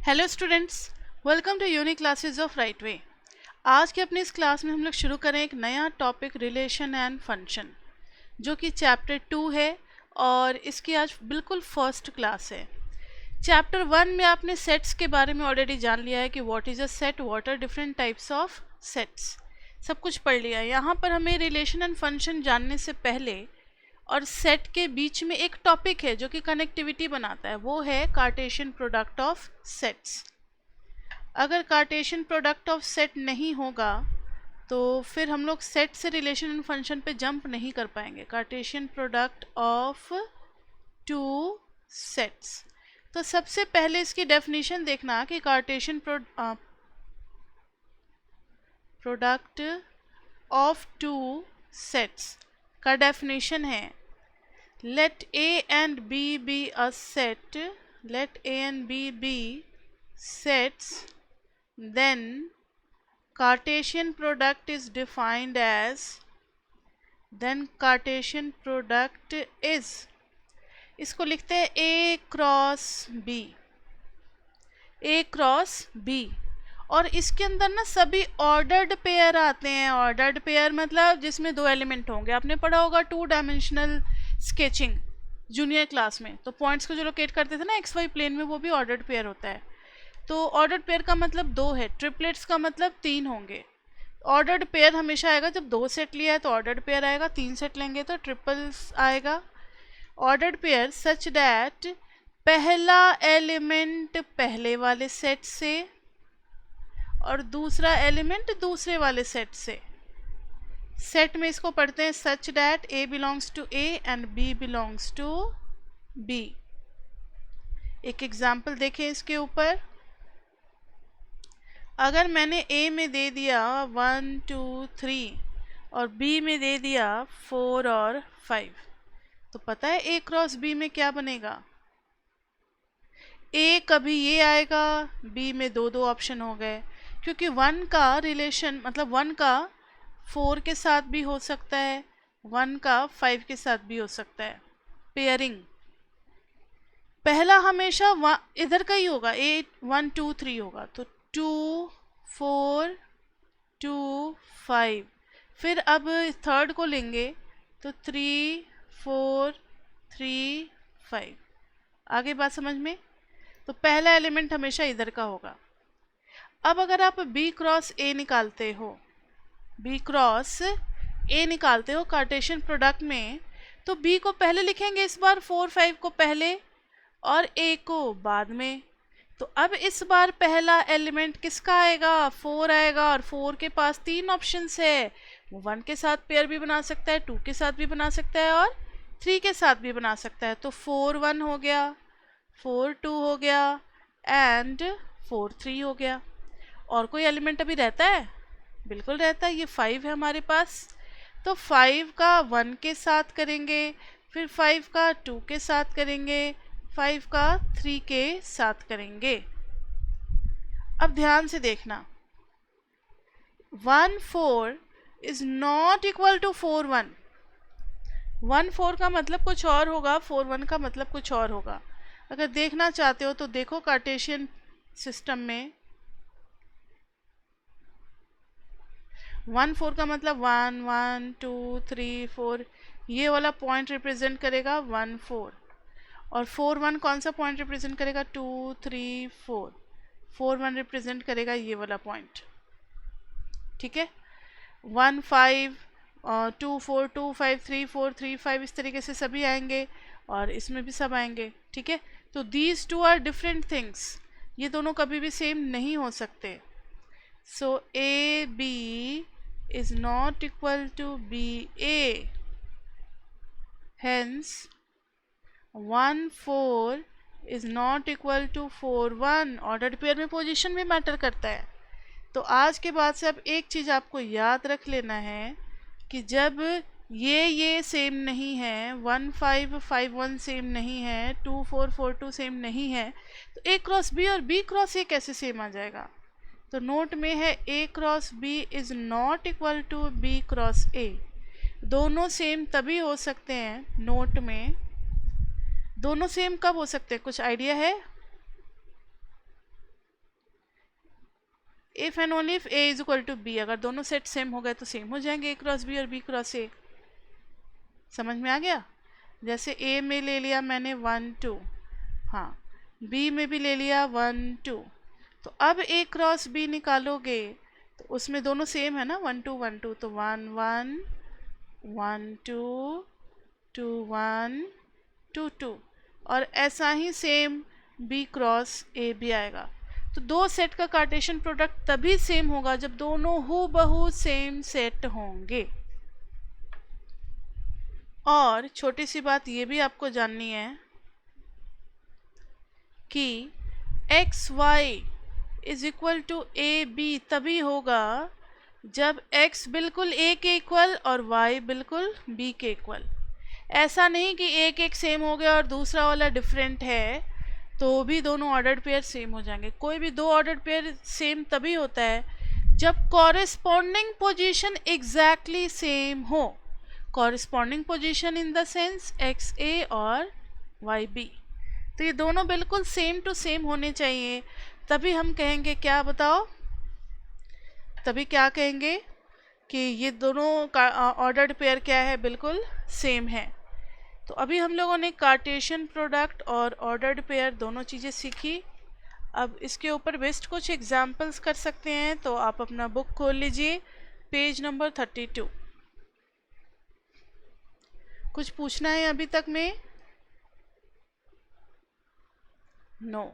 Hello students, welcome to unique classes of right way. आज के अपनी इस क्लास में हम लोग शुरू करें एक नया टॉपिक रिलेशन एंड फंक्शन, जो कि चैप्टर 2 है और इसकी आज बिल्कुल फर्स्ट क्लास है। चैप्टर 1 में आपने सेट्स के बारे में ऑलरेडी जान लिया है कि what is a set, what are different types of sets, सब कुछ पढ़ लिया है। यहाँ पर हमें रिलेशन एंड फंक्शन जानने से पहले और सेट के बीच में एक टॉपिक है जो कि कनेक्टिविटी बनाता है, वो है कार्टेशियन प्रोडक्ट ऑफ सेट्स। अगर कार्टेशियन प्रोडक्ट ऑफ सेट नहीं होगा तो फिर हम लोग सेट से रिलेशन एंड फंक्शन पे जंप नहीं कर पाएंगे। Cartesian product of two sets, तो सबसे पहले इसकी डेफिनेशन देखना कि Cartesian product of two sets का डेफिनेशन है, let A and B be a set, let A and B be sets, then Cartesian product is defined as, then Cartesian product is, इसको लिखते हैं A cross B, A cross B। और इसके अंदर ना सभी ऑर्डर्ड पेयर आते हैं। ऑर्डर्ड पेयर मतलब जिसमें दो एलिमेंट होंगे। आपने पढ़ा होगा 2 डायमेंशनल स्केचिंग जूनियर क्लास में, तो पॉइंट्स को जो लोकेट करते थे ना एक्स वाई प्लेन में, वो भी ऑर्डर्ड पेयर होता है। तो ऑर्डर्ड पेयर का मतलब 2 है, ट्रिपलेट्स का मतलब 3 होंगे। ऑर्डर्ड पेयर हमेशा आएगा जब 2 सेट लिया है तो ऑर्डर्ड पेयर आएगा, 3 सेट लेंगे तो ट्रिपल्स आएगा। ऑर्डर्ड पेयर सच दैट पहला एलिमेंट पहले वाले सेट से और दूसरा एलिमेंट दूसरे वाले सेट से। सेट में इसको पढ़ते हैं such that A belongs to A and B belongs to B। एक एग्जाम्पल देखें इसके ऊपर। अगर मैंने A में दे दिया 1 2 3 और B में दे दिया 4 और 5, तो पता है A क्रॉस B में क्या बनेगा? A कभी ये आएगा, B में 2 ऑप्शन हो गए, क्योंकि 1 का रिलेशन मतलब 1 का 4 के साथ भी हो सकता है, 1 का 5 के साथ भी हो सकता है। पेयरिंग पहला हमेशा इधर का ही होगा, 8 1 2 3 होगा, तो 2 4 2 5। फिर अब थर्ड को लेंगे तो 3 4 3 5। आगे बात समझ में? तो पहला एलिमेंट हमेशा इधर का होगा। अब अगर आप B क्रॉस A निकालते हो, B क्रॉस A निकालते हो कार्टेशियन प्रोडक्ट में, तो B को पहले लिखेंगे इस बार, 4 5 को पहले और A को बाद में। तो अब इस बार पहला एलिमेंट किसका आएगा? 4 आएगा, और 4 के पास 3 ऑप्शंस है। वो 1 के साथ पेयर भी बना सकता है, 2 के साथ भी बना सकता है और 3 के साथ भी बना सकता है। तो 4 1 हो गया, 4 2 हो गया एंड 4 3 हो गया। और कोई एलिमेंट अभी रहता है? बिल्कुल रहता है, ये 5 है हमारे पास। तो 5 का 1 के साथ करेंगे, फिर 5 का 2 के साथ करेंगे, 5 का 3 के साथ करेंगे। अब ध्यान से देखना, 1 4 इज नॉट इक्वल टू 4 1। 1 4 का मतलब कुछ और होगा, 4 1 का मतलब कुछ और होगा। अगर देखना चाहते हो तो देखो कार्टेशियन सिस्टम में 1 4 का मतलब 1 1 2 3 4, ये वाला पॉइंट रिप्रेजेंट करेगा 1 4। और 4 1 कौन सा पॉइंट रिप्रेजेंट करेगा? 2 3 4। 4 1 रिप्रेजेंट करेगा ये वाला पॉइंट, ठीक है। 1 5 2 4 2 5 3 4 3 5, इस तरीके से सभी आएंगे और इसमें भी सब आएंगे, ठीक है। तो these two are different things, ये दोनों कभी भी सेम नहीं हो सकते। So A B is not equal to B A, hence 1 4 is not equal to 4 1। Ordered pair में पोजीशन भी मैटर करता है। तो आज के बाद से अब एक चीज़ आपको याद रख लेना है कि जब ये सेम नहीं है, 1 5 5 1 सेम नहीं है, 2 4 4 2 सेम नहीं है, तो A क्रॉस B और B क्रॉस A कैसे सेम आ जाएगा? तो नोट में है A cross B is not equal to B cross A। दोनों सेम तभी हो सकते हैं, नोट में दोनों सेम कब हो सकते हैं, कुछ आइडिया है? If and only if A is equal to B, अगर दोनों सेट सेम हो गए तो सेम हो जाएंगे ए क्रॉस बी और बी क्रॉस ए। समझ में आ गया? जैसे ए में ले लिया मैंने 1 2, हाँ बी में भी ले लिया 1 2, तो अब ए क्रॉस बी निकालोगे तो उसमें दोनों सेम है ना 1 2 1 2, तो 1 1 1 2 2 1 2 2, और ऐसा ही सेम बी क्रॉस ए भी आएगा। तो दो सेट का कार्टेशियन प्रोडक्ट तभी सेम होगा जब दोनों हूबहू सेम सेट होंगे। और छोटी सी बात ये भी आपको जाननी है कि X Y is equal to A B तभी होगा जब x बिल्कुल a के इक्वल और y बिल्कुल b के इक्वल। ऐसा नहीं कि एक सेम हो गया और दूसरा वाला डिफरेंट है तो भी दोनों ऑर्डर्ड पेयर सेम हो जाएंगे। कोई भी दो ऑर्डर्ड पेयर सेम तभी होता है जब कॉरेस्पॉन्डिंग पोजीशन एग्जैक्टली सेम हो। Corresponding position in the sense X A और वाई बी, तो ये दोनों बिल्कुल सेम टू सेम होने चाहिए, तभी हम कहेंगे क्या बताओ, तभी क्या कहेंगे कि ये दोनों का ऑर्डर्ड पेयर क्या है, बिल्कुल सेम है। तो अभी हम लोगों ने कार्टेशियन प्रोडक्ट और ऑर्डर्ड पेयर दोनों चीज़ें सीखी। अब इसके ऊपर बेस्ट कुछ एग्जाम्पल्स कर सकते हैं, तो आप अपना बुक खोल लीजिए, पेज नंबर 32। कुछ पूछना है अभी तक में? नो,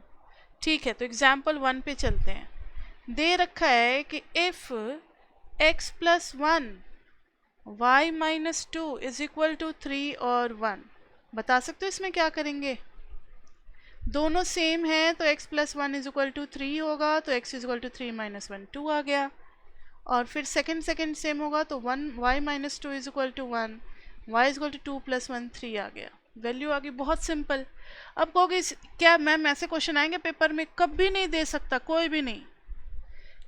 ठीक है, तो एग्जाम्पल 1 पे चलते हैं। दे रखा है कि if x plus 1 y minus 2 is equal to 3 और 1, बता सकते हो इसमें क्या करेंगे? दोनों सेम है तो x plus 1 is equal to 3 होगा, तो x is equal to 3 minus 1 2 आ गया। और फिर सेकंड सेम होगा तो 1 y minus 2 is equal to 1, y is equal to 2 plus 1 3 आ गया, वैल्यू आ गई। बहुत सिंपल। अब कहोगे क्या मैम ऐसे क्वेश्चन आएंगे पेपर में? कभी नहीं दे सकता कोई भी नहीं,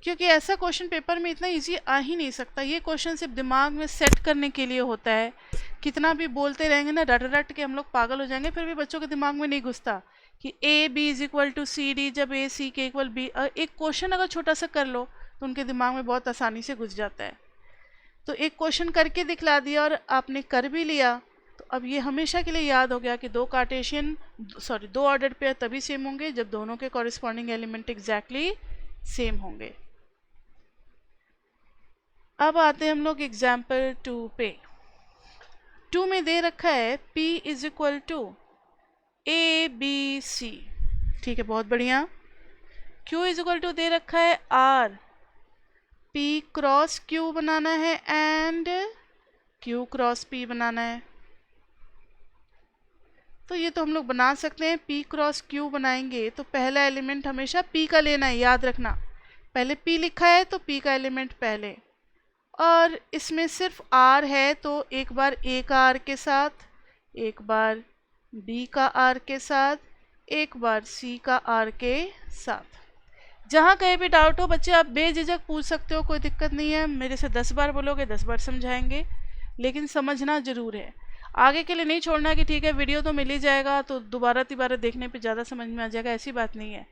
क्योंकि ऐसा क्वेश्चन पेपर में इतना इजी आ ही नहीं सकता। ये क्वेश्चन सिर्फ दिमाग में सेट करने के लिए होता है। कितना भी बोलते रहेंगे ना, रट रट के हम लोग पागल हो जाएंगे, फिर भी बच्चों के दिमाग में नहीं घुसता कि A B is equal to C D, जब ए सी के इक्वल बी। एक क्वेश्चन अगर छोटा सा कर लो तो उनके दिमाग में बहुत आसानी से घुस जाता है। तो एक क्वेश्चन करके दिखला दिया और आपने कर भी लिया, तो अब ये हमेशा के लिए याद हो गया कि दो ऑर्डर्ड पेयर तभी सेम होंगे जब दोनों के कॉरेस्पॉन्डिंग एलिमेंट एग्जैक्टली सेम होंगे। अब आते हैं हम लोग एग्जाम्पल 2 पे। 2 में दे रखा है P is equal to A B C, ठीक है, बहुत बढ़िया। Q इज इक्वल टू दे रखा है R, P क्रॉस Q बनाना है एंड Q क्रॉस P बनाना है। तो ये तो हम लोग बना सकते हैं। P क्रॉस Q बनाएंगे तो पहला एलिमेंट हमेशा P का लेना है, याद रखना। पहले P लिखा है तो P का एलिमेंट पहले, और इसमें सिर्फ R है तो एक बार A का R के साथ, एक बार B का R के साथ, एक बार C का R के साथ। जहाँ कहीं भी डाउट हो बच्चे आप बेझिझक पूछ सकते हो, कोई दिक्कत नहीं है। मेरे से 10 बार बोलोगे 10 बार समझाएंगे, लेकिन समझना ज़रूर है। आगे के लिए नहीं छोड़ना कि ठीक है वीडियो तो मिल ही जाएगा तो दोबारा तिबारा देखने पे ज़्यादा समझ में आ जाएगा, ऐसी बात नहीं है।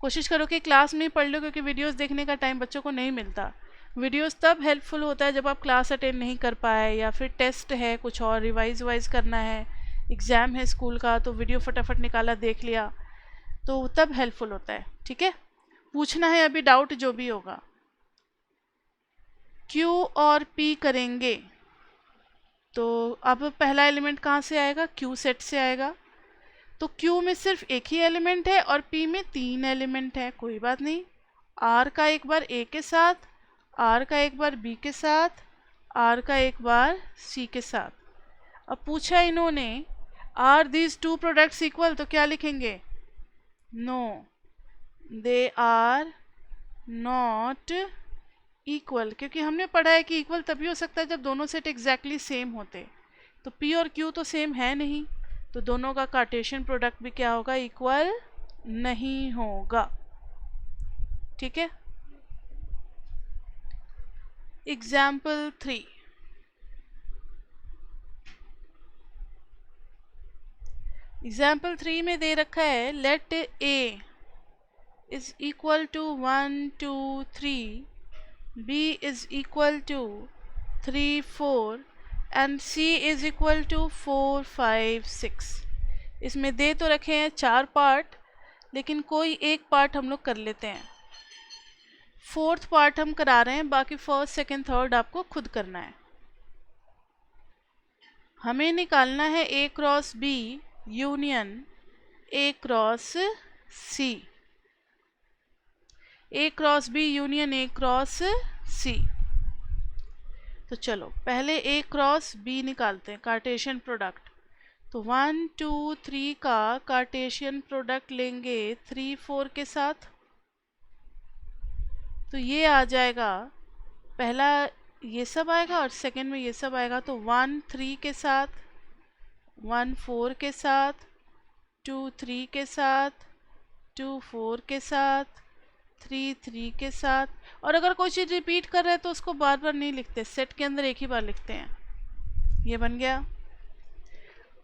कोशिश करो कि क्लास में ही पढ़ लो, क्योंकि वीडियोस देखने का टाइम बच्चों को नहीं मिलता। वीडियोस तब हेल्पफुल होता है जब आप क्लास अटेंड नहीं कर पाए, या फिर टेस्ट है, कुछ और रिवाइज करना है, एग्ज़ाम है स्कूल का, तो वीडियो फटाफट निकाला देख लिया, तो तब हेल्पफुल होता है। ठीक है, पूछना है अभी डाउट जो भी होगा। Q और P करेंगे तो अब पहला एलिमेंट कहाँ से आएगा? Q सेट से आएगा। तो Q में सिर्फ एक ही एलिमेंट है और P में 3 एलिमेंट है, कोई बात नहीं। R का एक बार A के साथ, R का एक बार B के साथ, R का एक बार C के साथ। अब पूछा इन्होंने are these two products equal, तो क्या लिखेंगे? No, they are not equal, क्योंकि हमने पढ़ा है कि इक्वल तभी हो सकता है जब दोनों सेट एग्जैक्टली सेम होते। तो P और Q तो सेम है नहीं, तो दोनों का कार्टेशियन प्रोडक्ट भी क्या होगा? इक्वल नहीं होगा। ठीक है, एग्जाम्पल 3। एग्जाम्पल 3 में दे रखा है let A is equal to 1 2 3, B is equal to 3 4 and C is equal to 4 5 6। इसमें दे तो रखे हैं 4 पार्ट, लेकिन कोई एक पार्ट हम लोग कर लेते हैं। फोर्थ पार्ट हम करा रहे हैं, बाकी फर्स्ट सेकंड थर्ड आपको खुद करना है। हमें निकालना है A cross B union A cross C, A cross B union A cross C। तो चलो पहले A क्रॉस B निकालते हैं, कार्टेशियन प्रोडक्ट। तो 1 2 3 का कार्टेशियन प्रोडक्ट लेंगे 3 4 के साथ, तो ये आ जाएगा, पहला ये सब आएगा और सेकंड में ये सब आएगा। तो 1 3 के साथ, 1 4 के साथ, 2 3 के साथ, 2 4 के साथ, 3 3 के साथ। और अगर कोई चीज़ रिपीट कर रहा है तो उसको बार बार नहीं लिखते, सेट के अंदर एक ही बार लिखते हैं। ये बन गया।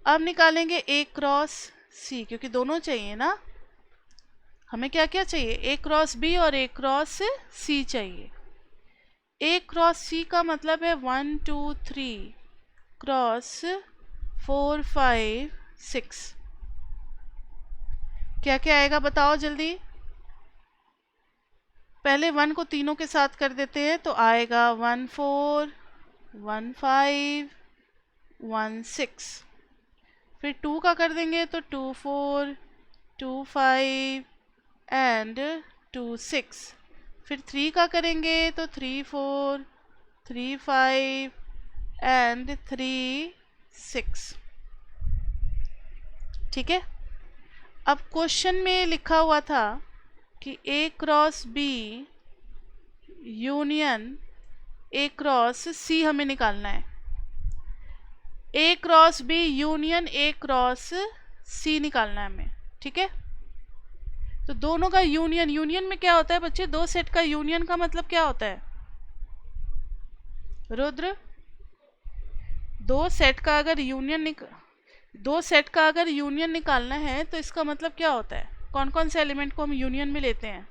अब निकालेंगे A क्रॉस C, क्योंकि दोनों चाहिए ना। हमें क्या क्या चाहिए, A क्रॉस B और A क्रॉस C चाहिए। A क्रॉस C का मतलब है 1 2 3 क्रॉस 4 5 6। क्या क्या आएगा बताओ जल्दी। पहले 1 को तीनों के साथ कर देते हैं, तो आएगा 1 4 1 5 1 6। फिर 2 का कर देंगे तो 2 4 2 5 एंड 2 6। फिर 3 का करेंगे तो 3 4 3 5 एंड 3 6। ठीक है। अब क्वेश्चन में लिखा हुआ था कि A cross B union A cross C हमें निकालना है। A cross B union A cross C निकालना है हमें। ठीक है। तो दोनों का यूनियन, यूनियन में क्या होता है बच्चे, दो सेट का यूनियन का मतलब क्या होता है रुद्र? दो सेट का अगर यूनियन निकालना है तो इसका मतलब क्या होता है? कौन कौन से एलिमेंट को हम यूनियन में लेते हैं?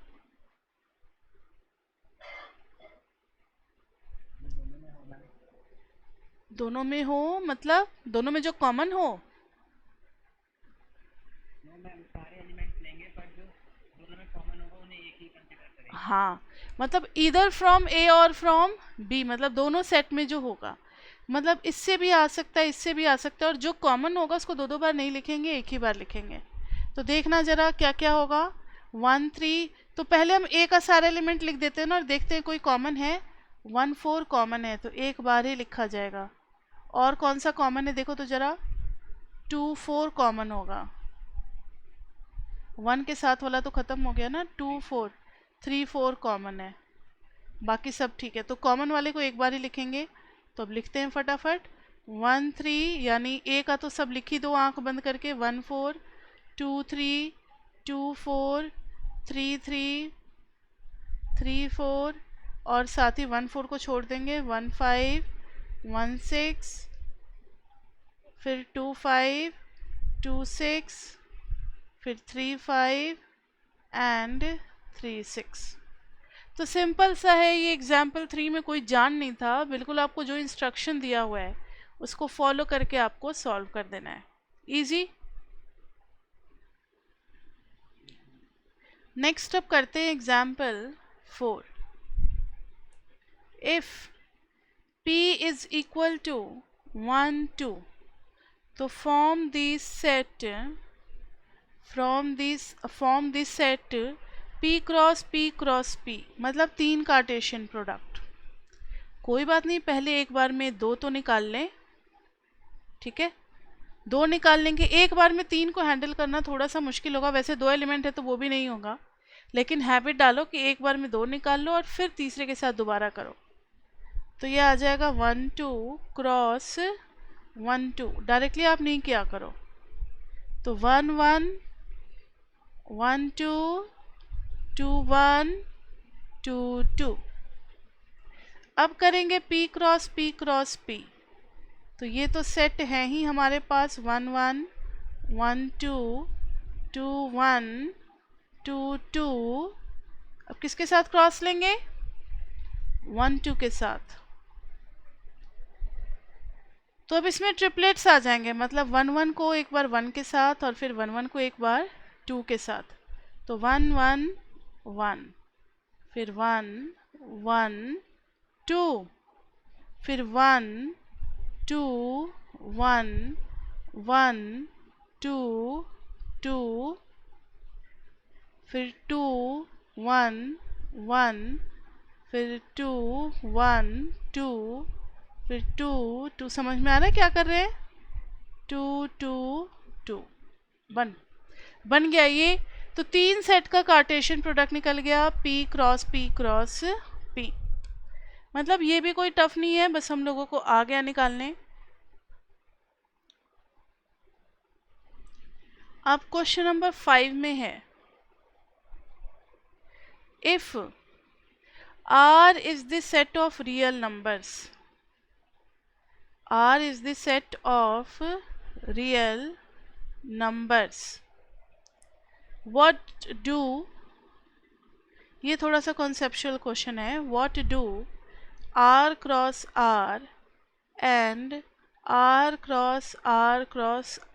दोनों में हो मतलब दोनों में जो कॉमन हो। हाँ, मतलब इधर फ्रॉम ए और फ्रॉम बी, मतलब दोनों सेट में जो होगा, मतलब इससे भी आ सकता है, इससे भी आ सकता है, और जो कॉमन होगा उसको दो दो बार नहीं लिखेंगे, एक ही बार लिखेंगे। तो देखना जरा क्या क्या होगा। 1 3, तो पहले हम ए का सारा एलिमेंट लिख देते हैं ना, और देखते हैं कोई कॉमन है। 1 4 कॉमन है तो एक बार ही लिखा जाएगा। और कौन सा कॉमन है देखो तो जरा, 2 4 कॉमन होगा। 1 के साथ वाला तो खत्म हो गया ना, 2 4 3 4 कॉमन है, बाकी सब ठीक है। तो कॉमन वाले को एक बार ही लिखेंगे। तो अब लिखते हैं फटाफट। 1 3 यानी ए का तो सब लिख ही दो आंख बंद करके। 1 4 2 3 2 4 3 3 3 4, और साथ ही 1 4 को छोड़ देंगे। 1 5 1 6, फिर 2 5 2 6, फिर 3 5 एंड 3 6। तो सिंपल सा है ये। एग्जाम्पल 3 में कोई जान नहीं था, बिल्कुल आपको जो इंस्ट्रक्शन दिया हुआ है उसको फॉलो करके आपको सॉल्व कर देना है। इजी। नेक्स्ट अब करते हैं example 4। If P is equal to 1 2, तो form this set P cross P, मतलब 3 कार्टेशियन प्रोडक्ट। कोई बात नहीं, पहले एक बार में 2 तो निकाल लें। ठीक है, 2 निकाल लेंगे। एक बार में 3 को हैंडल करना थोड़ा सा मुश्किल होगा, वैसे 2 एलिमेंट है तो वो भी नहीं होगा, लेकिन हैबिट डालो कि एक बार में 2 निकाल लो और फिर तीसरे के साथ दोबारा करो। तो ये आ जाएगा 1 2 क्रॉस 1 2। डायरेक्टली आप नहीं किया करो। तो 1 1 1 2 2 1 2 2। अब करेंगे P क्रॉस P। तो ये तो सेट है ही हमारे पास। 1 1 1 2 2 1 2 2, अब किसके साथ क्रॉस लेंगे? 1 2 के साथ। तो अब इसमें ट्रिपलेट्स आ जाएंगे, मतलब 1 1 को एक बार 1 के साथ और फिर 1 1 को एक बार 2 के साथ। तो 1 1 1, फिर 1 1 2, फिर 1 2 1 1 2 2, फिर 2 1 1, फिर 2 1 2, फिर 2 2। समझ में आ रहा है क्या कर रहे हैं? 2 2 2 बन गया ये। तो 3 सेट का कार्टेशियन प्रोडक्ट निकल गया, P क्रॉस P। मतलब ये भी कोई टफ नहीं है, बस हम लोगों को आ गया निकालने। अब क्वेश्चन नंबर 5 में है, if R is the set of real numbers, R is the set of real numbers, what do, ये थोड़ा सा कॉन्सेप्चुअल क्वेश्चन है, what do R cross R and R cross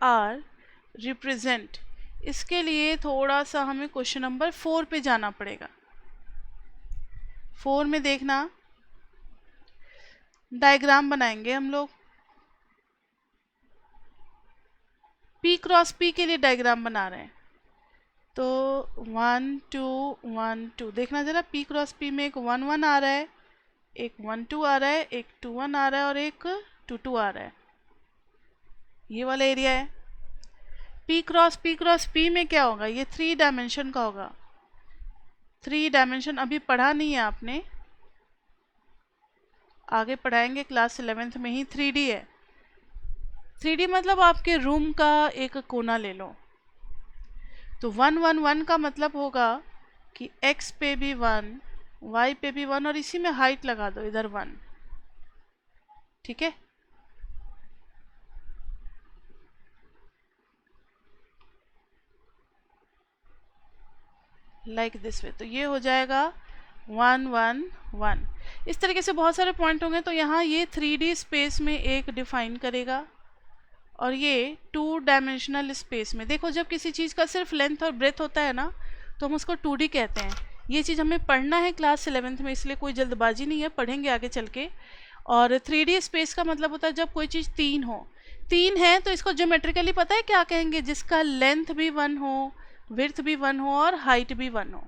R represent? इसके लिए थोड़ा सा हमें क्वेश्चन नंबर 4 पे जाना पड़ेगा। 4 में देखना, डायग्राम बनाएंगे हम लोग। P क्रॉस P के लिए डायग्राम बना रहे हैं। तो 1 2 1 2, देखना जरा, P क्रॉस P में एक 1 1 आ रहा है, एक 1 2 आ रहा है, एक 2 1 आ रहा है और एक 2 2 आ रहा है। ये वाला एरिया है। P क्रॉस P में क्या होगा? ये 3 डायमेंशन का होगा। 3 डायमेंशन अभी पढ़ा नहीं है आपने, आगे पढ़ाएंगे क्लास 11th में ही। 3D है। 3D मतलब आपके रूम का एक कोना ले लो। तो 1 1 1 का मतलब होगा कि x पे भी 1, y पे भी 1 और इसी में हाइट लगा दो इधर 1। ठीक है, लाइक दिस वे। तो ये हो जाएगा 1 1 1। इस तरीके से बहुत सारे पॉइंट होंगे। तो यहाँ ये 3D स्पेस में एक डिफाइन करेगा और ये 2 डायमेंशनल स्पेस में। देखो, जब किसी चीज़ का सिर्फ लेंथ और ब्रेथ होता है ना, तो हम उसको 2D कहते हैं। ये चीज़ हमें पढ़ना है क्लास 11th में, इसलिए कोई जल्दबाजी नहीं है, पढ़ेंगे आगे चल के। और 3D स्पेस का मतलब होता है जब कोई चीज़ 3 हो। 3 है तो इसको ज्योमेट्रिकली पता है क्या कहेंगे? जिसका लेंथ भी 1 हो, विड्थ भी 1 हो और हाइट भी 1 हो।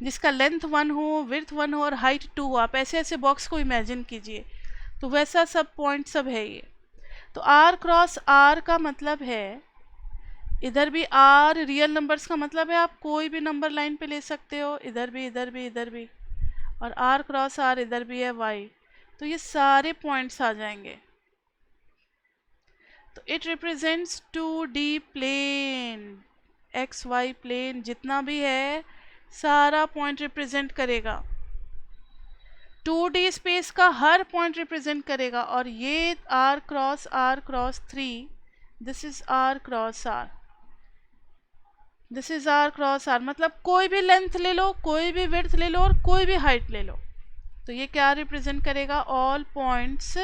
जिसका लेंथ 1 हो, विड्थ 1 हो और हाइट 2 हो। आप ऐसे ऐसे बॉक्स को इमेजिन कीजिए। तो वैसा सब पॉइंट सब है ये। तो R क्रॉस R का मतलब है, इधर भी R रियल नंबर्स का मतलब है आप कोई भी नंबर लाइन पे ले सकते हो, इधर भी इधर भी इधर भी। और R क्रॉस R इधर भी है Y। तो ये सारे पॉइंट्स आ जाएंगे। तो it represents 2D plane, XY plane जितना भी है सारा पॉइंट रिप्रेजेंट करेगा। 2D स्पेस का हर पॉइंट रिप्रेजेंट करेगा। और ये R cross 3, this is R cross R, this is R cross R। मतलब कोई भी लेंथ ले लो, कोई भी विड्थ ले लो और कोई भी हाइट ले लो। तो ये क्या रिप्रेजेंट करेगा? All points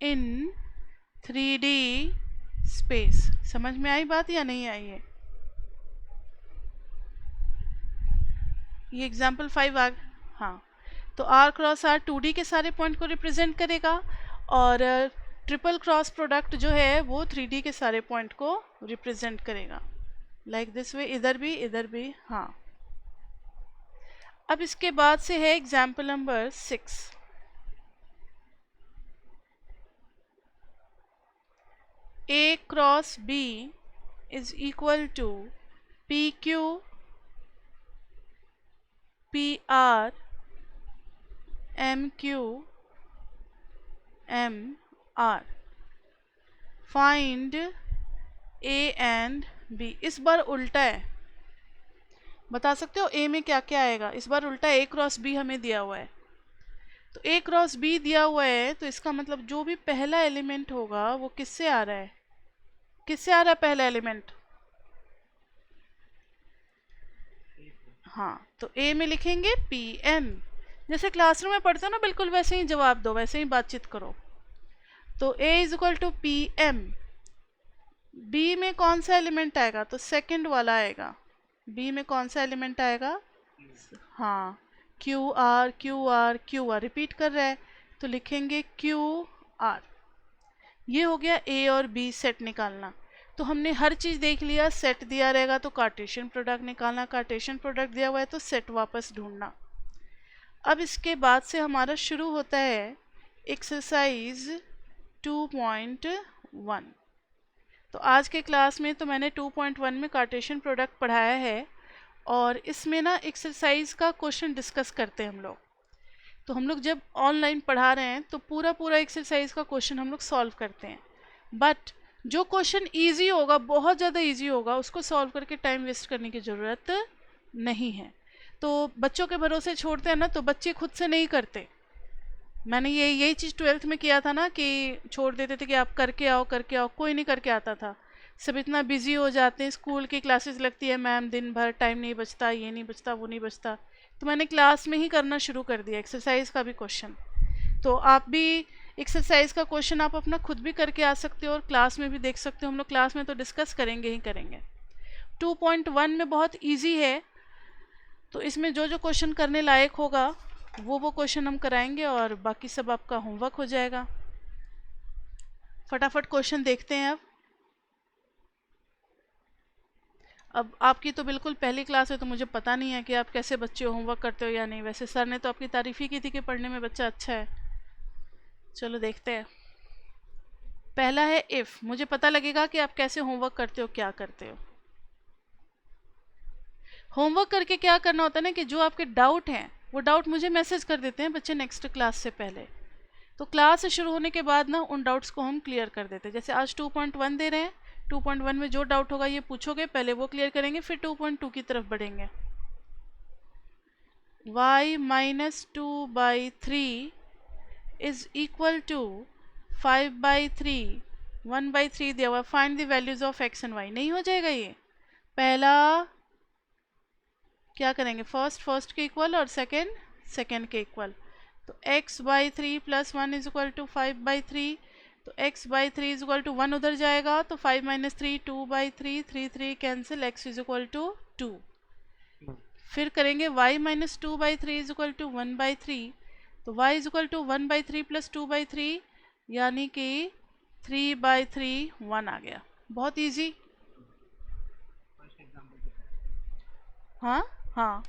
in 3D space. समझ में आई बात या नहीं आई है? ये एग्जाम्पल 5 आ, हाँ। तो R क्रॉस R 2D के सारे पॉइंट को रिप्रेजेंट करेगा और ट्रिपल क्रॉस प्रोडक्ट जो है वो 3D के सारे पॉइंट को रिप्रेजेंट करेगा, लाइक दिस वे। इधर भी, हाँ। अब इसके बाद से है example number 6। A cross B is equal to PQ PR MQ MR। Find A and B। इस बार उल्टा है, बता सकते हो A में क्या क्या आएगा? इस बार उल्टा A क्रॉस B हमें दिया हुआ है। तो A क्रॉस B दिया हुआ है तो इसका मतलब जो भी पहला एलिमेंट होगा वो किससे आ रहा है? किससे आ रहा है पहला एलिमेंट? हाँ, तो ए में लिखेंगे PM। जैसे क्लासरूम में पढ़ते हो ना, बिल्कुल वैसे ही जवाब दो, वैसे ही बातचीत करो। तो A is equal to PM। B में कौन सा एलिमेंट आएगा? तो सेकंड वाला आएगा। बी में कौन सा एलिमेंट आएगा? हाँ, QR रिपीट कर रहा है, तो लिखेंगे QR। ये हो गया ए और बी सेट निकालना। तो हमने हर चीज़ देख लिया। सेट दिया रहेगा तो कार्टेशियन प्रोडक्ट निकालना, कार्टेशियन प्रोडक्ट दिया हुआ है तो सेट वापस ढूंढना। अब इसके बाद से हमारा शुरू होता है एक्सरसाइज 2.1। तो आज के क्लास में तो मैंने 2.1 में कार्टेशियन प्रोडक्ट पढ़ाया है, और इसमें ना एक्सरसाइज का क्वेश्चन डिस्कस करते हैं हम लोग। तो हम लोग जब ऑनलाइन पढ़ा रहे हैं तो पूरा एक्सरसाइज का क्वेश्चन हम लोग सॉल्व करते हैं। बट जो क्वेश्चन इजी होगा, बहुत ज़्यादा इजी होगा, उसको सॉल्व करके टाइम वेस्ट करने की ज़रूरत नहीं है। तो बच्चों के भरोसे छोड़ते हैं ना, तो बच्चे खुद से नहीं करते। मैंने यही चीज़ 12th में किया था ना, कि छोड़ देते थे कि आप करके आओ, कोई नहीं करके आता था। सब इतना बिजी हो जाते हैं, स्कूल की क्लासेस लगती है, मैम दिन भर टाइम नहीं बचता, ये नहीं बचता, वो नहीं बचता। तो मैंने क्लास में ही करना शुरू कर दिया एक्सरसाइज का भी क्वेश्चन। तो आप भी एक्सरसाइज का क्वेश्चन आप अपना खुद भी करके आ सकते हो और क्लास में भी देख सकते हो। हम लोग क्लास में तो डिस्कस करेंगे ही करेंगे। 2.1 में बहुत इजी है, तो इसमें जो जो क्वेश्चन करने लायक होगा वो क्वेश्चन हम कराएंगे, और बाकी सब आपका होमवर्क हो जाएगा। फटाफट क्वेश्चन देखते हैं। अब आपकी तो बिल्कुल पहली क्लास है, तो मुझे पता नहीं है कि आप कैसे बच्चे होमवर्क करते हो या नहीं। वैसे सर ने तो आपकी तारीफ ही की थी कि पढ़ने में बच्चा अच्छा है। चलो देखते हैं। पहला है इफ़। मुझे पता लगेगा कि आप कैसे होमवर्क करते हो, क्या करते हो। होमवर्क करके क्या करना होता है ना, कि जो आपके डाउट हैं वो डाउट मुझे मैसेज कर देते हैं बच्चे नेक्स्ट क्लास से पहले। तो क्लास शुरू होने के बाद ना उन डाउट्स को हम क्लियर कर देते हैं। जैसे आज 2.1 दे रहे हैं, 2.1 में जो डाउट होगा ये पूछोगे, पहले वो क्लियर करेंगे, फिर 2.2 की तरफ बढ़ेंगे। y minus 2/3 is equal to 5/3, 1/3 दिया हुआ। Find the values of x and y। नहीं हो जाएगा ये? पहला क्या करेंगे, फर्स्ट के इक्वल और सेकेंड के इक्वल। तो x/3 plus 1 is equal to 5/3। तो x/3 इज इक्वल टू 1 उधर जाएगा, तो 5 minus 3 2/3, 3 cancel, x is equal to 2। फिर करेंगे y minus 2/3 is equal to 1/3। तो y is equal to 1/3 plus 2/3, यानी कि 3/3, 1 आ गया। बहुत इजी। हाँ,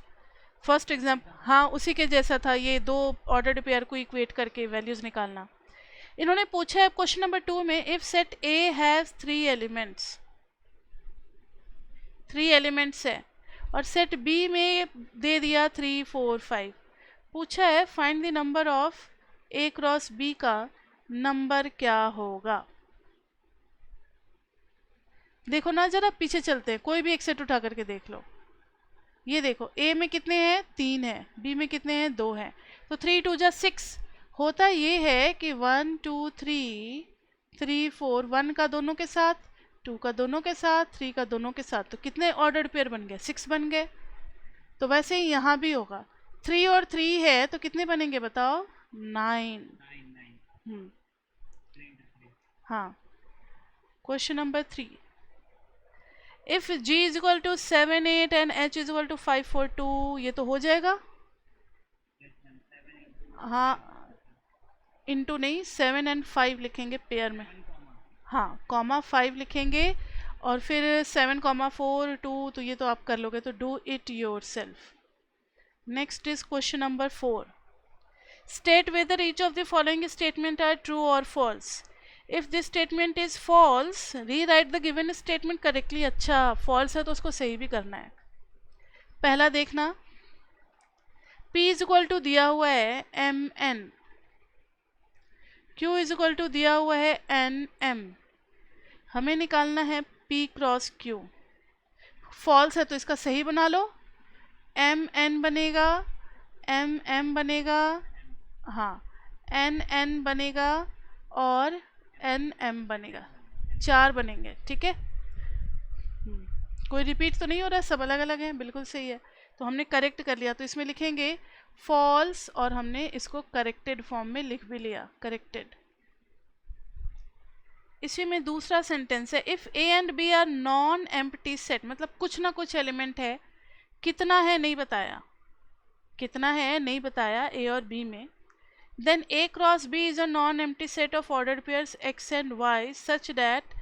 फर्स्ट एग्जाम्पल, हाँ उसी के जैसा था। ये दो ऑर्डर्ड पेयर को इक्वेट करके वैल्यूज निकालना। इन्होंने पूछा है क्वेश्चन नंबर 2 में, if set A has 3 elements, 3 elements है, और सेट बी में दे दिया 3 4 5। पूछा है find the number of A cross B का नंबर क्या होगा। देखो ना, जरा पीछे चलते हैं, कोई भी एक सेट उठा करके देख लो। ये देखो, ए में कितने हैं? 3 है, बी में कितने हैं? 2 हैं। तो 3 2 जा 6। होता ये है कि 1 2 3 3 4, 1 का दोनों के साथ, 2 का दोनों के साथ, 3 का दोनों के साथ। तो कितने ऑर्डर्ड पेयर बन गए? 6 बन गए। तो वैसे ही यहाँ भी होगा। 3 और 3 है तो कितने बनेंगे बताओ? 9। हाँ, question number 3, if g is equal to 7 8 and h is equal to 5 4 2, ये तो हो जाएगा। हाँ, इंटू नहीं, 7 एंड 5 लिखेंगे पेयर में। हाँ, कॉमा 5 लिखेंगे, और फिर 7 4 2, तो ये तो आप कर लोगे। तो do it yourself. Next is question number 4, state whether each of the following statement are true और false. If this statement is false, rewrite the given statement correctly. अच्छा, फॉल्स है तो उसको सही भी करना है। पहला देखना, P इज इक्वल टू दिया हुआ है MN, Q is equal to दिया हुआ है NM। हमें निकालना है P क्रॉस Q। फॉल्स है तो इसका सही बना लो। MN बनेगा, MM बनेगा, हाँ NN बनेगा, और NM बनेगा। 4 बनेंगे, ठीक है। कोई रिपीट तो नहीं हो रहा है, सब अलग अलग हैं, बिल्कुल सही है। तो हमने करेक्ट कर लिया, तो इसमें लिखेंगे फॉल्स और हमने इसको करेक्टेड फॉर्म में लिख भी लिया, करेक्टेड। इसी में दूसरा सेंटेंस है, if A and B are non empty set, मतलब कुछ ना कुछ एलिमेंट है, कितना है नहीं बताया, कितना है नहीं बताया ए और बी में, then A cross B is a non-empty set of ordered pairs x and y such that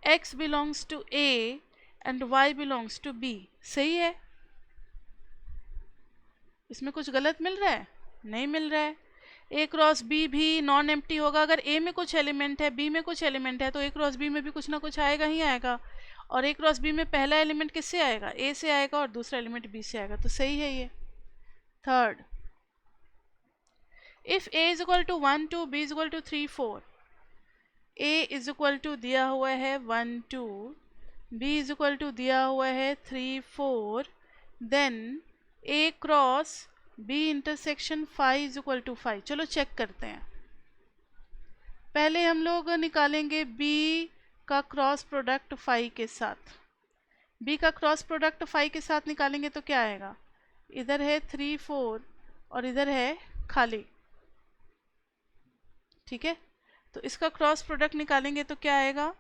x belongs to A and y belongs to B। सही है? इसमें कुछ गलत मिल रहा है? नहीं मिल रहा है। A क्रॉस B भी नॉन एम्प्टी होगा, अगर A में कुछ एलिमेंट है, B में कुछ एलिमेंट है, तो A क्रॉस B में भी कुछ ना कुछ आएगा ही आएगा, और A क्रॉस B में पहला एलिमेंट किससे आएगा? A से आएगा और दूसरा एलिमेंट B से आएगा, तो सही है ये। Third, if A is equal to 1 2 B is equal to 3 4, A is equal to दिया हुआ है 1 2, B is equal to दिया हुआ है 3 4, then A cross B intersection 5 is equal to 5। चलो चेक करते हैं। पहले हम लोग निकालेंगे B का क्रॉस प्रोडक्ट 5 के साथ। B का क्रॉस प्रोडक्ट 5 के साथ निकालेंगे तो क्या आएगा? इधर है 3 4 और इधर है खाली, ठीक है, तो इसका क्रॉस प्रोडक्ट निकालेंगे तो क्या आएगा?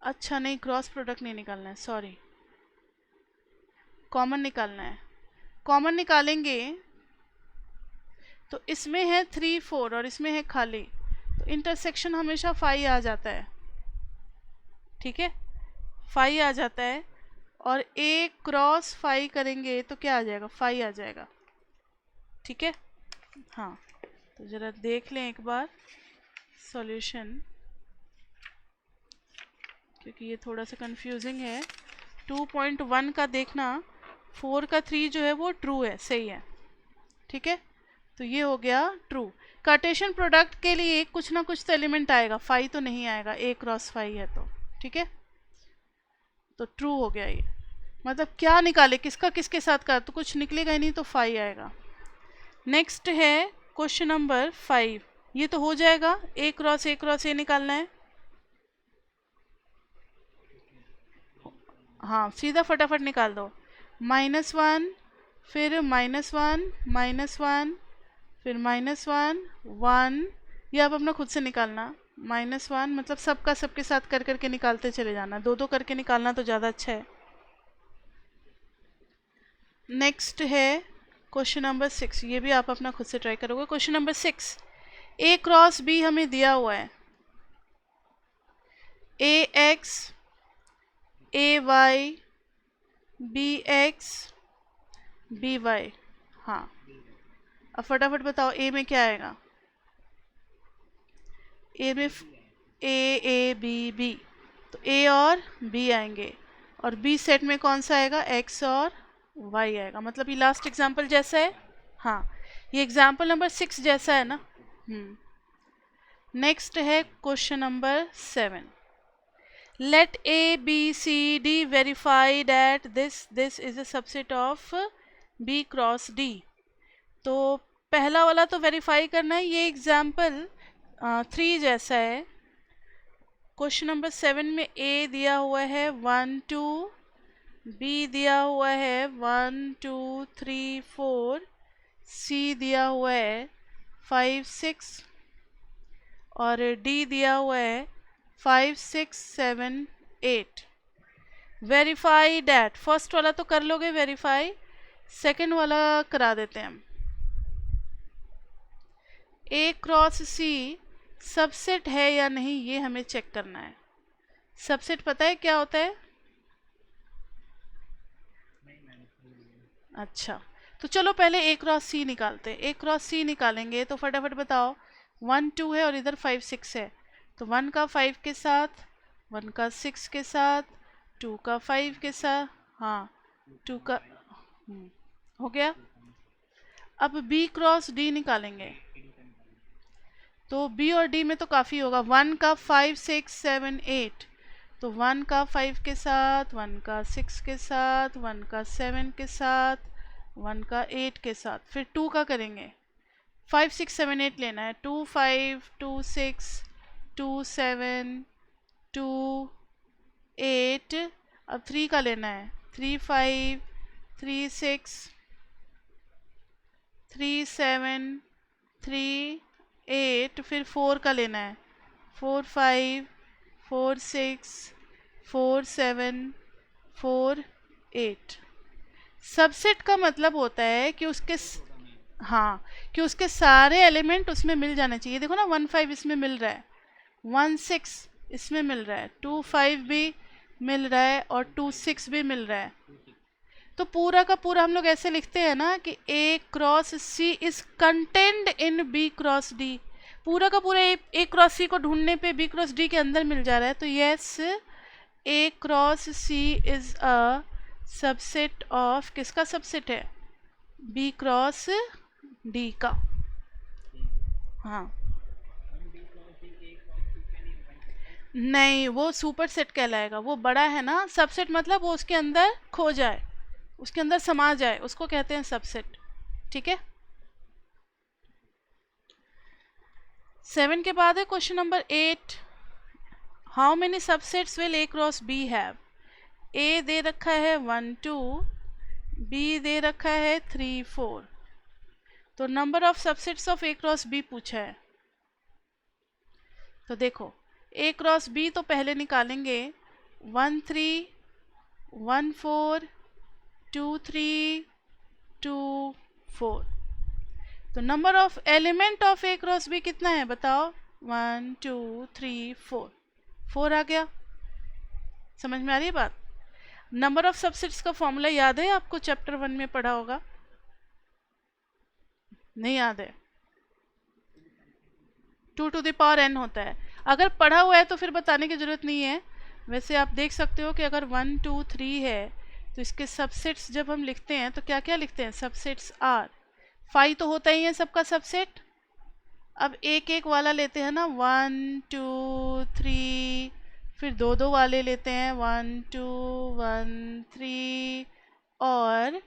अच्छा नहीं, क्रॉस प्रोडक्ट नहीं निकालना है, सॉरी, कॉमन निकालना है। कॉमन निकालेंगे तो इसमें है 3 4 और इसमें है खाली, तो इंटरसेक्शन हमेशा 5 आ जाता है, ठीक है, 5 आ जाता है, और A क्रॉस 5 करेंगे तो क्या आ जाएगा? 5 आ जाएगा, ठीक है। हाँ, तो ज़रा देख लें एक बार सॉल्यूशन, क्योंकि ये थोड़ा सा कंफ्यूजिंग है। 2.1 का देखना, 4 का 3 जो है वो ट्रू है, सही है, ठीक है, तो ये हो गया ट्रू। कार्टेशियन प्रोडक्ट के लिए कुछ ना कुछ तो एलिमेंट आएगा, 5 तो नहीं आएगा, A क्रॉस 5 है तो, ठीक है, तो ट्रू हो गया ये। मतलब क्या निकाले, किसका किसके साथ का, तो कुछ निकलेगा ही नहीं, तो 5 आएगा। नेक्स्ट है क्वेश्चन नंबर 5, ये तो हो जाएगा, A क्रॉस A निकालना है। हाँ, सीधा फटाफट निकाल दो, -1 फिर -1 -1 फिर -1 1, ये आप अपना खुद से निकालना, -1 मतलब सबका सबके साथ कर करके निकालते चले जाना, दो दो करके निकालना तो ज़्यादा अच्छा है। नेक्स्ट है क्वेश्चन नंबर 6, ये भी आप अपना खुद से ट्राई करोगे। Question number 6, A cross B हमें दिया हुआ है, AX AY BX BY। हाँ, अब फटाफट बताओ A में क्या आएगा? A में A B, तो A और B आएंगे, और B सेट में कौन सा आएगा? X और Y आएगा। मतलब ये लास्ट एग्जाम्पल जैसा है, हाँ, ये एग्जाम्पल नंबर 6 जैसा है ना। नेक्स्ट है question number 7, let A B C D verify that this is a subset of B cross D। तो पहला वाला तो वेरीफाई करना है, ये एग्जाम्पल 3 जैसा है। क्वेश्चन नंबर 7 में A दिया हुआ है 1 2, B दिया हुआ है 1 2 3 4, C दिया हुआ है 5 6, और D दिया हुआ है 5 6 7 8। वेरीफाई डैट, फर्स्ट वाला तो कर लोगे वेरीफाई, सेकेंड वाला करा देते हैं हम। A क्रॉस C सबसेट है या नहीं, ये हमें चेक करना है। सबसेट पता है क्या होता है? अच्छा, तो चलो पहले A क्रॉस C निकालते हैं। A क्रॉस C निकालेंगे तो फटाफट बताओ, 1 2 है और इधर 5 6 है, तो 1 का 5 के साथ, 1 का 6 के साथ, 2 का 5 के साथ, हाँ 2 का हो गया। अब B क्रॉस D निकालेंगे, तो B और D में तो काफ़ी होगा, 1 का 5 6 7 8, तो 1 का 5 के साथ, 1 का 6 के साथ, 1 का 7 के साथ, 1 का 8 के साथ, फिर 2 का करेंगे, 5 6 7 8 लेना है, 2 5 2 6 2 7 2 8 अब 3 का लेना है, 3 5 3 6 3 7 3 8, फिर 4 का लेना है, 4 5 4 6 4 7 4 8। सबसेट का मतलब होता है कि हाँ, कि उसके सारे एलिमेंट उसमें मिल जाने चाहिए। देखो ना, 1 5 इसमें मिल रहा है, 1 6 इसमें मिल रहा है, 2 5 भी मिल रहा है और 2 6 भी मिल रहा है। तो पूरा का पूरा हम लोग ऐसे लिखते हैं ना कि A cross C is contained in B cross D। पूरा का पूरा A क्रॉस C को ढूंढने पे B क्रॉस D के अंदर मिल जा रहा है। तो yes, A cross C is a subset of, किसका सबसेट है? B क्रॉस D का। हाँ, नहीं, वो सुपर सेट कहलाएगा, वो बड़ा है ना। सबसेट मतलब वो उसके अंदर खो जाए, उसके अंदर समा जाए, उसको कहते हैं सबसेट। ठीक है, 7 के बाद है question number 8। How many subsets will A cross B have? A दे रखा है 1 2, B दे रखा है 3 4। तो number of subsets of A cross B पूछा है। तो देखो, A क्रॉस B तो पहले निकालेंगे, 1 3 1 4 2 3 2 4। तो number of element of A cross B कितना है बताओ? 1 2 3 4, 4 आ गया। समझ में आ रही है बात? नंबर ऑफ सबसेट्स का फॉर्मूला याद है आपको? चैप्टर 1 में पढ़ा होगा, नहीं याद है? 2 टू द पावर n होता है। अगर पढ़ा हुआ है तो फिर बताने की जरूरत नहीं है। वैसे आप देख सकते हो कि अगर 1 2 3 है तो इसके सबसेट्स जब हम लिखते हैं तो क्या क्या लिखते हैं? सबसेट्स आर, 5 तो होता ही है सबका सबसेट। अब एक एक वाला लेते हैं ना, 1 2 3, फिर दो दो वाले लेते हैं, 1 2 1 3 और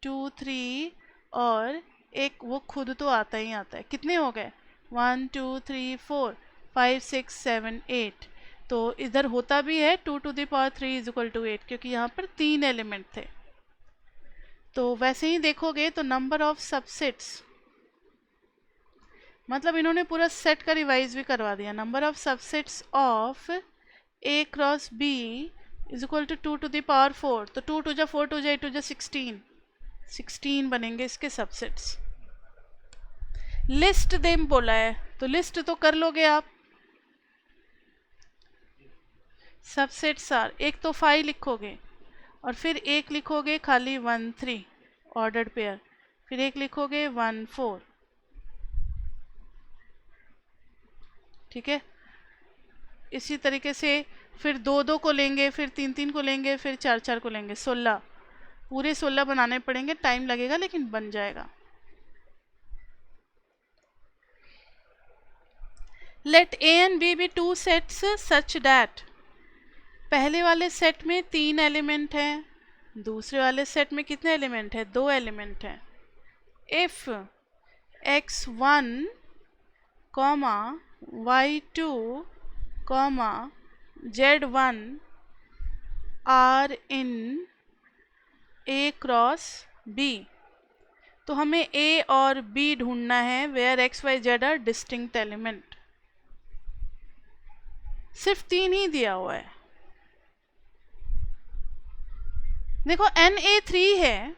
2 3, और एक वो खुद तो आता ही आता है। कितने हो गए? 1 2 3 4 5 6 7 8। तो इधर होता भी है 2 to the power 3 is equal to 8, क्योंकि यहाँ पर 3 एलिमेंट थे। तो वैसे ही देखोगे तो नंबर ऑफ सबसेट्स, मतलब इन्होंने पूरा सेट का रिवाइज भी करवा दिया। Number of subsets of A cross B is equal to 2 to the power 4। तो 2 टू जा 4 टू जा 8 टू जा 16, 16 बनेंगे इसके सबसेट्स। लिस्ट देम बोला है, तो लिस्ट तो कर लोगे आप। सबसेट्स आर, एक तो 5 लिखोगे और फिर एक लिखोगे खाली 1 3 ऑर्डर्ड पेयर, फिर एक लिखोगे 1 4। ठीक है, इसी तरीके से फिर दो दो को लेंगे, फिर तीन तीन को लेंगे, फिर चार चार को लेंगे। 16, पूरे 16 बनाने पड़ेंगे, टाइम लगेगा लेकिन बन जाएगा। Let A and B be 2 sets such that, पहले वाले सेट में 3 एलिमेंट हैं, दूसरे वाले सेट में कितने एलिमेंट है? 2 एलिमेंट हैं। If x1 comma y2 comma z1 are in A cross B, तो हमें A और B ढूंढना है where x y z are distinct element. सिर्फ 3 ही दिया हुआ है। देखो Na3 है,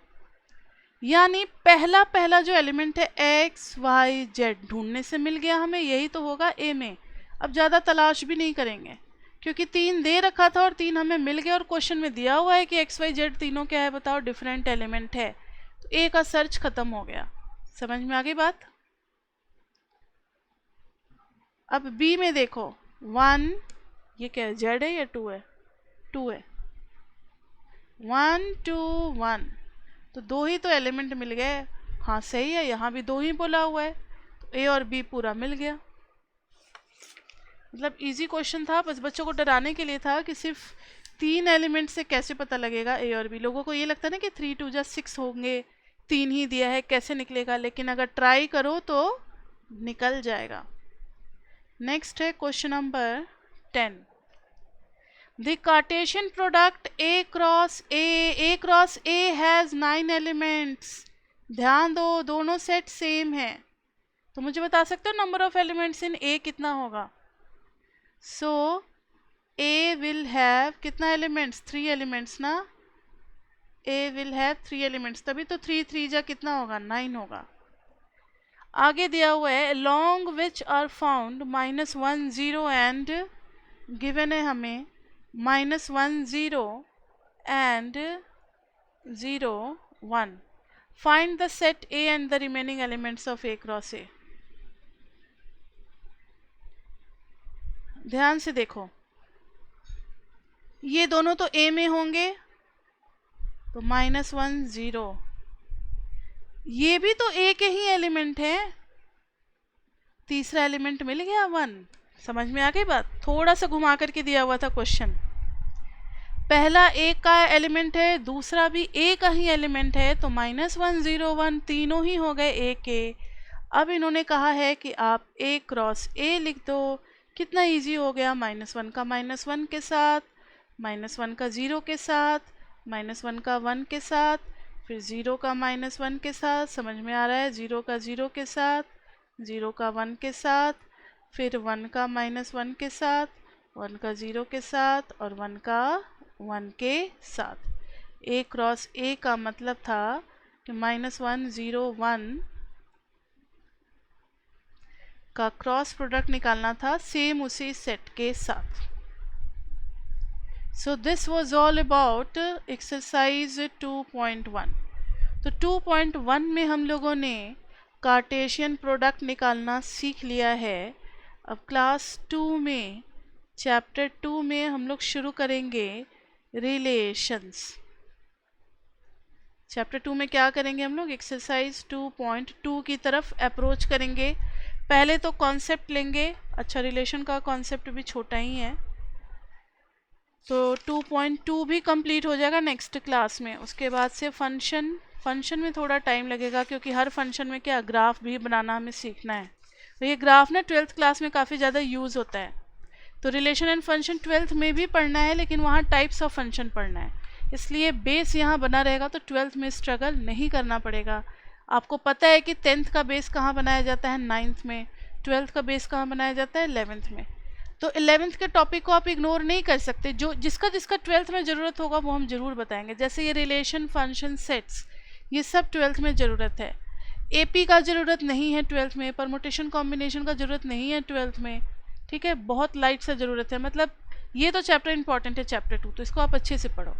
यानी पहला पहला जो एलिमेंट है x y z ढूंढने से मिल गया हमें, यही तो होगा A में। अब ज़्यादा तलाश भी नहीं करेंगे क्योंकि 3 दे रखा था और 3 हमें मिल गया, और क्वेश्चन में दिया हुआ है कि x y z तीनों क्या है बताओ? डिफरेंट एलिमेंट है। तो A का सर्च खत्म हो गया। समझ में आ गई बात? अब B में देखो, 1, ये क्या है? Z है या 2 है? 2 है। 1 2 1, तो 2 ही तो एलिमेंट मिल गए। हाँ सही है, यहाँ भी 2 ही बोला हुआ है, तो A और B पूरा मिल गया। मतलब इजी क्वेश्चन था, बस बच्चों को डराने के लिए था कि सिर्फ 3 एलिमेंट से कैसे पता लगेगा A और B। लोगों को ये लगता है ना कि 3 2 जा 6 होंगे, 3 ही दिया है कैसे निकलेगा, लेकिन अगर ट्राई करो तो निकल जाएगा। नेक्स्ट है question number 10। The Cartesian product A cross A has 9 elements. ध्यान दो, दोनों सेट सेम है, तो मुझे बता सकते हो number of elements in A कितना होगा? सो A विल हैव कितना एलिमेंट्स? 3 एलिमेंट्स ना। A विल हैव 3 एलिमेंट्स, तभी तो 3 3 जा कितना होगा? 9 होगा। आगे दिया हुआ है along which are found -1 0 and given है हमें -1 0 and 0 1. Find the set A and the remaining elements of A cross A. ध्यान से देखो, ये दोनों तो A में होंगे, तो -1 0, ये भी तो A के ही एलिमेंट है, तीसरा एलिमेंट मिल गया 1। समझ में आ गई बात? थोड़ा सा घुमा करके दिया हुआ था क्वेश्चन। पहला A का एलिमेंट है, दूसरा भी A का ही एलिमेंट है, तो -1 0 1 तीनों ही हो गए A के। अब इन्होंने कहा है कि आप A क्रॉस A लिख दो। कितना इजी हो गया, -1 का -1 के साथ, -1 का 0 के साथ, -1 का 1 के साथ, फिर 0 का -1 के साथ, समझ में आ रहा है, 0 का 0 के साथ, 0 का 1 के साथ, फिर 1 का -1 के साथ, 1 का 0 के साथ और 1 का 1 के साथ। A क्रॉस A का मतलब था कि -1 0 1 का क्रॉस प्रोडक्ट निकालना था सेम उसी सेट के साथ। So this was all about exercise 2.1। तो 2.1 में हम लोगों ने कार्टेशियन प्रोडक्ट निकालना सीख लिया है। अब क्लास 2 में चैप्टर 2 में हम लोग शुरू करेंगे रिलेशंस। चैप्टर 2 में क्या करेंगे हम लोग? एक्सरसाइज 2.2 की तरफ अप्रोच करेंगे। पहले तो कॉन्सेप्ट लेंगे। अच्छा, रिलेशन का कॉन्सेप्ट भी छोटा ही है, तो 2.2 भी कंप्लीट हो जाएगा नेक्स्ट क्लास में। उसके बाद से फंक्शन में थोड़ा टाइम लगेगा, क्योंकि हर फंक्शन में क्या ग्राफ भी बनाना हमें सीखना है। तो ये ग्राफ ना 12th क्लास में काफ़ी ज़्यादा यूज़ होता है। तो रिलेशन एंड फंक्शन 12th में भी पढ़ना है, लेकिन वहाँ टाइप्स ऑफ फंक्शन पढ़ना है, इसलिए बेस यहाँ बना रहेगा, तो 12th में स्ट्रगल नहीं करना पड़ेगा। आपको पता है कि 10th का बेस कहाँ बनाया जाता है? 9th में। 12th का बेस कहाँ बनाया जाता है? 11th में। तो 11th के टॉपिक को आप इग्नोर नहीं कर सकते। जो जिसका 12th में ज़रूरत होगा वो हम ज़रूर बताएंगे। जैसे ये रिलेशन, फंक्शन, सेट्स, ये सब 12th में ज़रूरत है। AP का ज़रूरत नहीं है 12th में, परमुटेशन कॉम्बिनेशन का ज़रूरत नहीं है 12th में, ठीक है, बहुत लाइट सा ज़रूरत है। मतलब ये तो चैप्टर इंपॉर्टेंट है, चैप्टर 2, तो इसको आप अच्छे से पढ़ो।